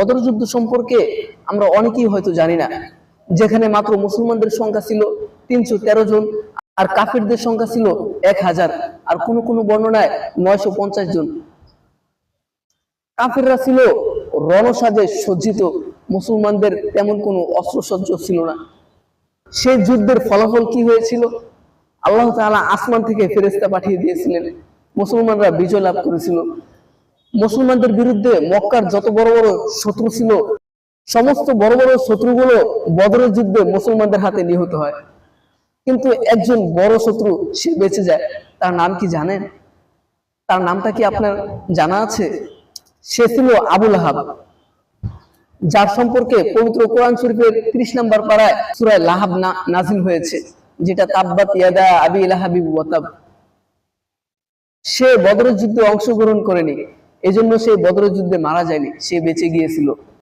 বদর যুদ্ধ সম্পর্কে আমরা অনেকেই হয়তো জানি না, যেখানে মাত্র মুসলমানদের সংখ্যা ছিল 313 জন, আর কাফিরদের সংখ্যা ছিল 1000, আর কোন কোন বর্ণনায় 950 জন। কাফিররা ছিল রণসাজে সজ্জিত, মুসলমানদের তেমন কোনো অস্ত্রসজ্জ ছিল না। সেই যুদ্ধের ফলাফল কি হয়েছিল? আল্লাহ তাআলা আসমান থেকে ফেরেশতা পাঠিয়ে দিয়েছিলেন, মুসলমানরা বিজয় লাভ করেছিল। মুসলমানদের বিরুদ্ধে মক্কার যত বড় বড় শত্রু ছিল, সমস্ত বড় বড় শত্রুগুলো বদরের যুদ্ধে মুসলমানদের হাতে নিহত হয়। কিন্তু একজন বড় শত্রু সে বেঁচে যায়। তার নাম কি জানেন? তার নামটা কি আপনার জানা আছে? সে ছিল আবু লাহাব, যার সম্পর্কে পবিত্র কোরআন শরীফের 30 নম্বর পারায় সূরা লাহাব নাযিল হয়েছে, যেটা তাব্বাত ইয়াদা আবি লাহাবি ওয়া তাব। সে বদরের যুদ্ধে অংশগ্রহণ করেনি, এজন্য সে বদরের যুদ্ধে মারা যায়নি, সে বেঁচে গিয়েছিল।